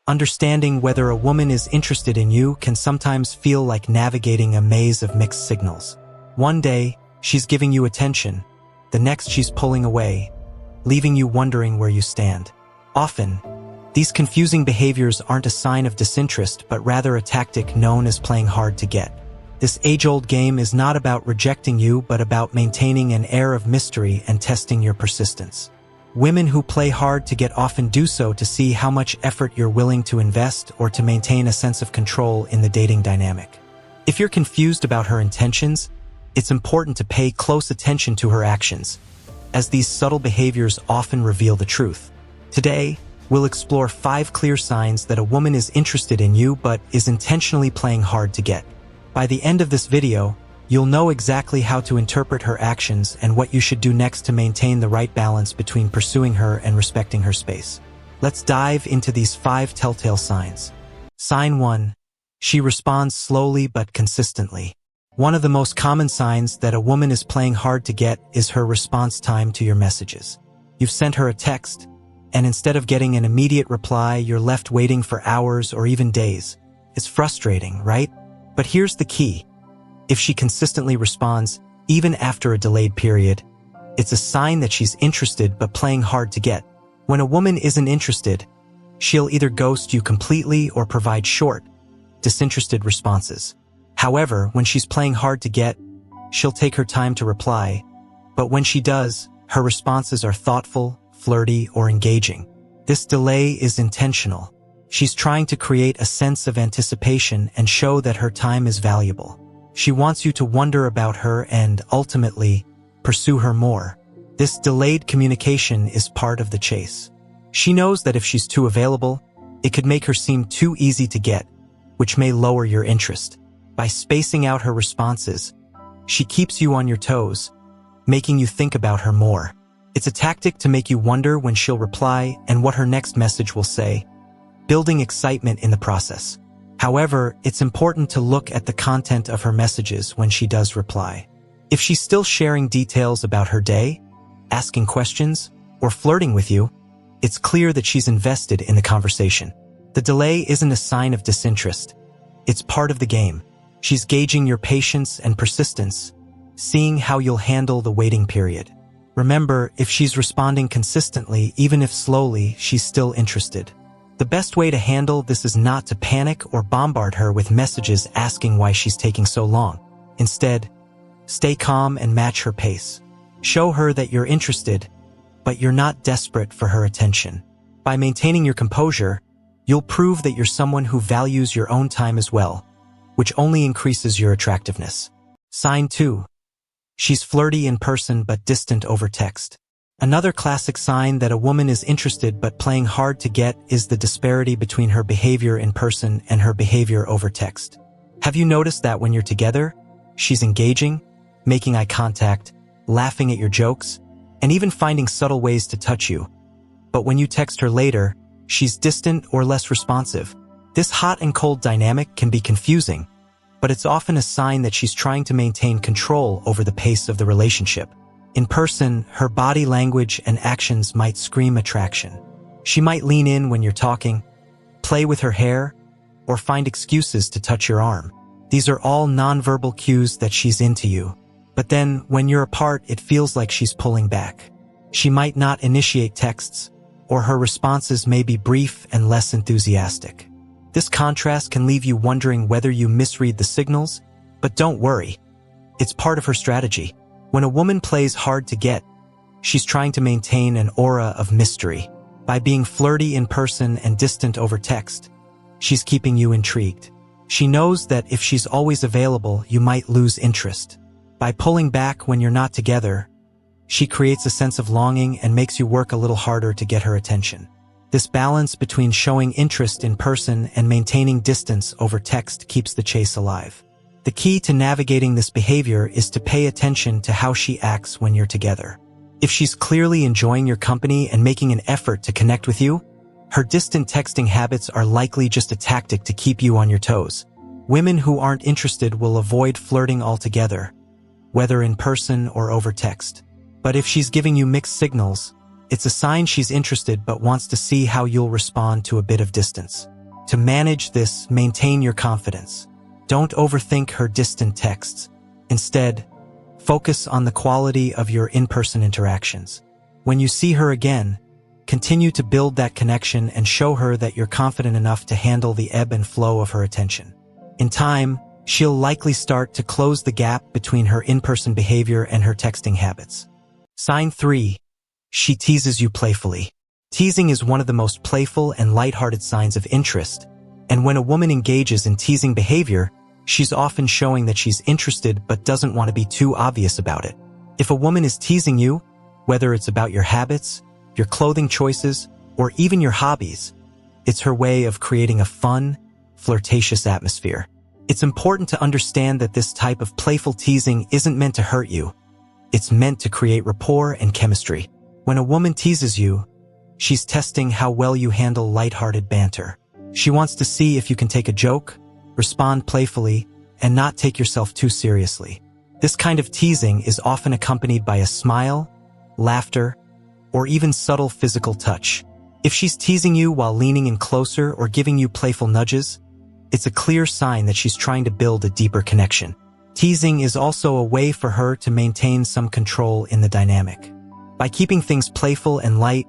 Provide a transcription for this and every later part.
Understanding whether a woman is interested in you can sometimes feel like navigating a maze of mixed signals. One day, she's giving you attention. The next, she's pulling away, leaving you wondering where you stand. Often, these confusing behaviors aren't a sign of disinterest, but rather a tactic known as playing hard to get. This age-old game is not about rejecting you, but about maintaining an air of mystery and testing your persistence. Women who play hard to get often do so to see how much effort you're willing to invest or to maintain a sense of control in the dating dynamic. If you're confused about her intentions, it's important to pay close attention to her actions, as these subtle behaviors often reveal the truth. Today, we'll explore 5 clear signs that a woman is interested in you but is intentionally playing hard to get. By the end of this video, you'll know exactly how to interpret her actions and what you should do next to maintain the right balance between pursuing her and respecting her space. Let's dive into these 5 telltale signs. Sign 1. She responds slowly but consistently. One of the most common signs that a woman is playing hard to get is her response time to your messages. You've sent her a text, and instead of getting an immediate reply, you're left waiting for hours or even days. It's frustrating, right? But here's the key. If she consistently responds, even after a delayed period, it's a sign that she's interested but playing hard to get. When a woman isn't interested, she'll either ghost you completely or provide short, disinterested responses. However, when she's playing hard to get, she'll take her time to reply. But when she does, her responses are thoughtful, flirty, or engaging. This delay is intentional. She's trying to create a sense of anticipation and show that her time is valuable. She wants you to wonder about her and, ultimately, pursue her more. This delayed communication is part of the chase. She knows that if she's too available, it could make her seem too easy to get, which may lower your interest. By spacing out her responses, she keeps you on your toes, making you think about her more. It's a tactic to make you wonder when she'll reply and what her next message will say, building excitement in the process. However, it's important to look at the content of her messages when she does reply. If she's still sharing details about her day, asking questions, or flirting with you, it's clear that she's invested in the conversation. The delay isn't a sign of disinterest. It's part of the game. She's gauging your patience and persistence, seeing how you'll handle the waiting period. Remember, if she's responding consistently, even if slowly, she's still interested. The best way to handle this is not to panic or bombard her with messages asking why she's taking so long. Instead, stay calm and match her pace. Show her that you're interested, but you're not desperate for her attention. By maintaining your composure, you'll prove that you're someone who values your own time as well, which only increases your attractiveness. Sign 2. She's flirty in person but distant over text. Another classic sign that a woman is interested but playing hard to get is the disparity between her behavior in person and her behavior over text. Have you noticed that when you're together, she's engaging, making eye contact, laughing at your jokes, and even finding subtle ways to touch you? But when you text her later, she's distant or less responsive. This hot and cold dynamic can be confusing, but it's often a sign that she's trying to maintain control over the pace of the relationship. In person, her body language and actions might scream attraction. She might lean in when you're talking, play with her hair, or find excuses to touch your arm. These are all nonverbal cues that she's into you. But then, when you're apart, it feels like she's pulling back. She might not initiate texts, or her responses may be brief and less enthusiastic. This contrast can leave you wondering whether you misread the signals, but don't worry. It's part of her strategy. When a woman plays hard to get, she's trying to maintain an aura of mystery. By being flirty in person and distant over text, she's keeping you intrigued. She knows that if she's always available, you might lose interest. By pulling back when you're not together, she creates a sense of longing and makes you work a little harder to get her attention. This balance between showing interest in person and maintaining distance over text keeps the chase alive. The key to navigating this behavior is to pay attention to how she acts when you're together. If she's clearly enjoying your company and making an effort to connect with you, her distant texting habits are likely just a tactic to keep you on your toes. Women who aren't interested will avoid flirting altogether, whether in person or over text. But if she's giving you mixed signals, It's a sign she's interested but wants to see how you'll respond to a bit of distance. To manage this, maintain your confidence. Don't overthink her distant texts. Instead, focus on the quality of your in-person interactions. When you see her again, continue to build that connection and show her that you're confident enough to handle the ebb and flow of her attention. In time, she'll likely start to close the gap between her in-person behavior and her texting habits. Sign 3. She teases you playfully. Teasing is one of the most playful and lighthearted signs of interest, and when a woman engages in teasing behavior, she's often showing that she's interested but doesn't want to be too obvious about it. If a woman is teasing you, whether it's about your habits, your clothing choices, or even your hobbies, it's her way of creating a fun, flirtatious atmosphere. It's important to understand that this type of playful teasing isn't meant to hurt you. It's meant to create rapport and chemistry. When a woman teases you, she's testing how well you handle lighthearted banter. She wants to see if you can take a joke, respond playfully, and not take yourself too seriously. This kind of teasing is often accompanied by a smile, laughter, or even subtle physical touch. If she's teasing you while leaning in closer or giving you playful nudges, it's a clear sign that she's trying to build a deeper connection. Teasing is also a way for her to maintain some control in the dynamic. By keeping things playful and light,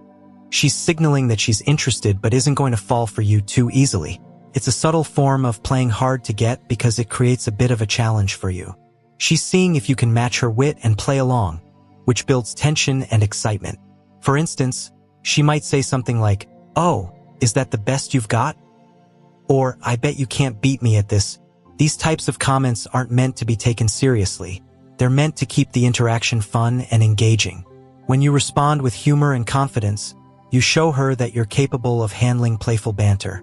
she's signaling that she's interested but isn't going to fall for you too easily. It's a subtle form of playing hard to get because it creates a bit of a challenge for you. She's seeing if you can match her wit and play along, which builds tension and excitement. For instance, she might say something like, "Oh, is that the best you've got?" Or, "I bet you can't beat me at this." These types of comments aren't meant to be taken seriously. They're meant to keep the interaction fun and engaging. When you respond with humor and confidence, you show her that you're capable of handling playful banter,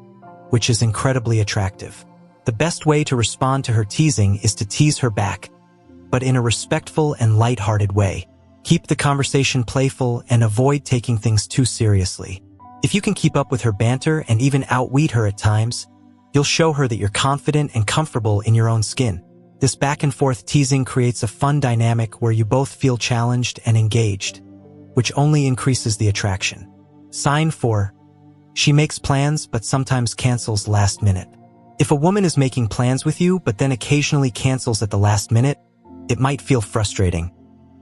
which is incredibly attractive. The best way to respond to her teasing is to tease her back, but in a respectful and lighthearted way. Keep the conversation playful and avoid taking things too seriously. If you can keep up with her banter and even outwit her at times, you'll show her that you're confident and comfortable in your own skin. This back-and-forth teasing creates a fun dynamic where you both feel challenged and engaged, which only increases the attraction. Sign 4. She makes plans but sometimes cancels last minute. If a woman is making plans with you but then occasionally cancels at the last minute, it might feel frustrating,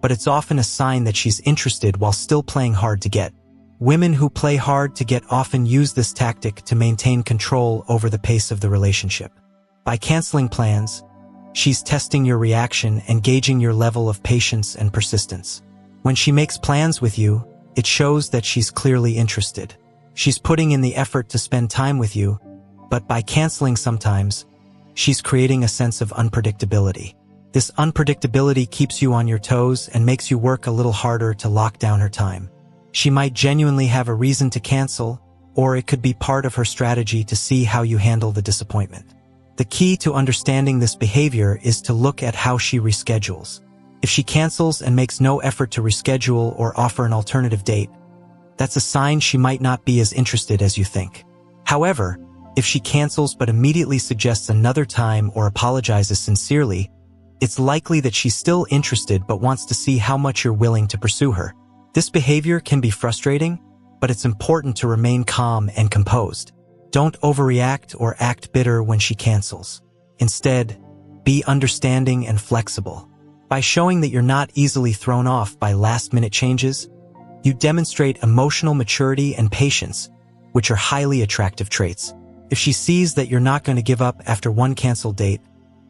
but it's often a sign that she's interested while still playing hard to get. Women who play hard to get often use this tactic to maintain control over the pace of the relationship. By canceling plans, she's testing your reaction and gauging your level of patience and persistence. When she makes plans with you, it shows that she's clearly interested. She's putting in the effort to spend time with you, but by canceling sometimes, she's creating a sense of unpredictability. This unpredictability keeps you on your toes and makes you work a little harder to lock down her time. She might genuinely have a reason to cancel, or it could be part of her strategy to see how you handle the disappointment. The key to understanding this behavior is to look at how she reschedules. If she cancels and makes no effort to reschedule or offer an alternative date, that's a sign she might not be as interested as you think. However, if she cancels but immediately suggests another time or apologizes sincerely, it's likely that she's still interested but wants to see how much you're willing to pursue her. This behavior can be frustrating, but it's important to remain calm and composed. Don't overreact or act bitter when she cancels. Instead, be understanding and flexible. By showing that you're not easily thrown off by last-minute changes, you demonstrate emotional maturity and patience, which are highly attractive traits. If she sees that you're not going to give up after one canceled date,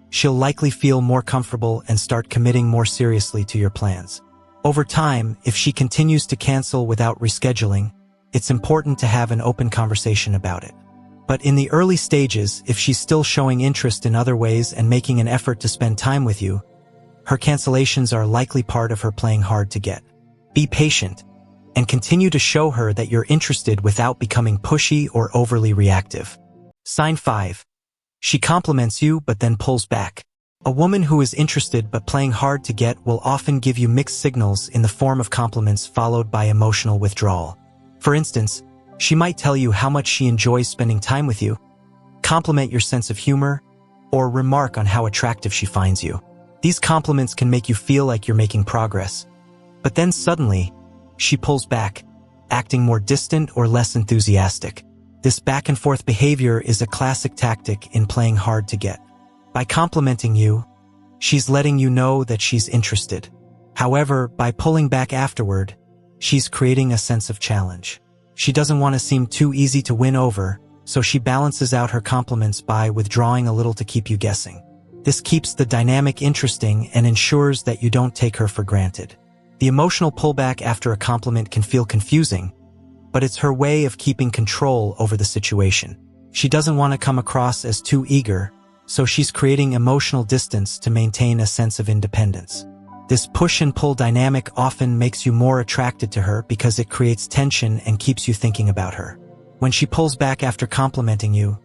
she'll likely feel more comfortable and start committing more seriously to your plans. Over time, if she continues to cancel without rescheduling, it's important to have an open conversation about it. But in the early stages, if she's still showing interest in other ways and making an effort to spend time with you, her cancellations are likely part of her playing hard to get. Be patient and continue to show her that you're interested without becoming pushy or overly reactive. Sign 5. She compliments you but then pulls back. A woman who is interested but playing hard to get will often give you mixed signals in the form of compliments followed by emotional withdrawal. For instance, she might tell you how much she enjoys spending time with you, compliment your sense of humor, or remark on how attractive she finds you. These compliments can make you feel like you're making progress, but then suddenly, she pulls back, acting more distant or less enthusiastic. This back-and-forth behavior is a classic tactic in playing hard to get. By complimenting you, she's letting you know that she's interested. However, by pulling back afterward, she's creating a sense of challenge. She doesn't want to seem too easy to win over, so she balances out her compliments by withdrawing a little to keep you guessing. This keeps the dynamic interesting and ensures that you don't take her for granted. The emotional pullback after a compliment can feel confusing, but it's her way of keeping control over the situation. She doesn't want to come across as too eager, so she's creating emotional distance to maintain a sense of independence. This push and pull dynamic often makes you more attracted to her because it creates tension and keeps you thinking about her. When she pulls back after complimenting you,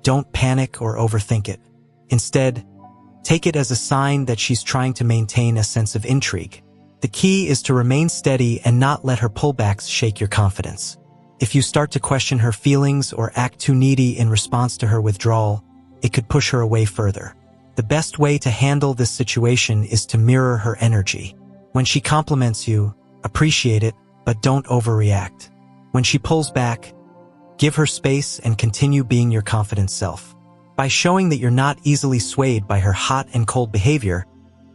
don't panic or overthink it. Instead, take it as a sign that she's trying to maintain a sense of intrigue. The key is to remain steady and not let her pullbacks shake your confidence. If you start to question her feelings or act too needy in response to her withdrawal, it could push her away further. The best way to handle this situation is to mirror her energy. When she compliments you, appreciate it, but don't overreact. When she pulls back, give her space and continue being your confident self. By showing that you're not easily swayed by her hot and cold behavior,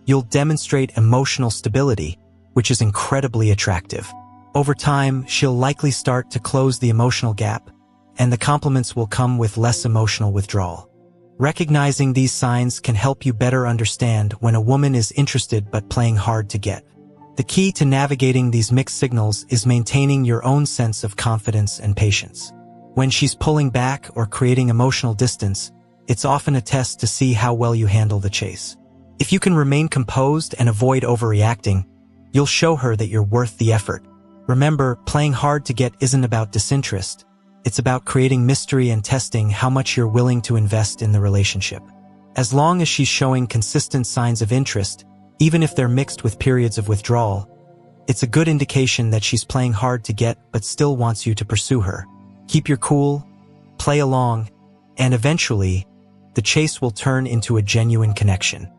you'll demonstrate emotional stability, which is incredibly attractive. Over time, she'll likely start to close the emotional gap, and the compliments will come with less emotional withdrawal. Recognizing these signs can help you better understand when a woman is interested but playing hard to get. The key to navigating these mixed signals is maintaining your own sense of confidence and patience. When she's pulling back or creating emotional distance, it's often a test to see how well you handle the chase. If you can remain composed and avoid overreacting, you'll show her that you're worth the effort. Remember, playing hard to get isn't about disinterest. It's about creating mystery and testing how much you're willing to invest in the relationship. As long as she's showing consistent signs of interest, even if they're mixed with periods of withdrawal, it's a good indication that she's playing hard to get but still wants you to pursue her. Keep your cool, play along, and eventually, the chase will turn into a genuine connection.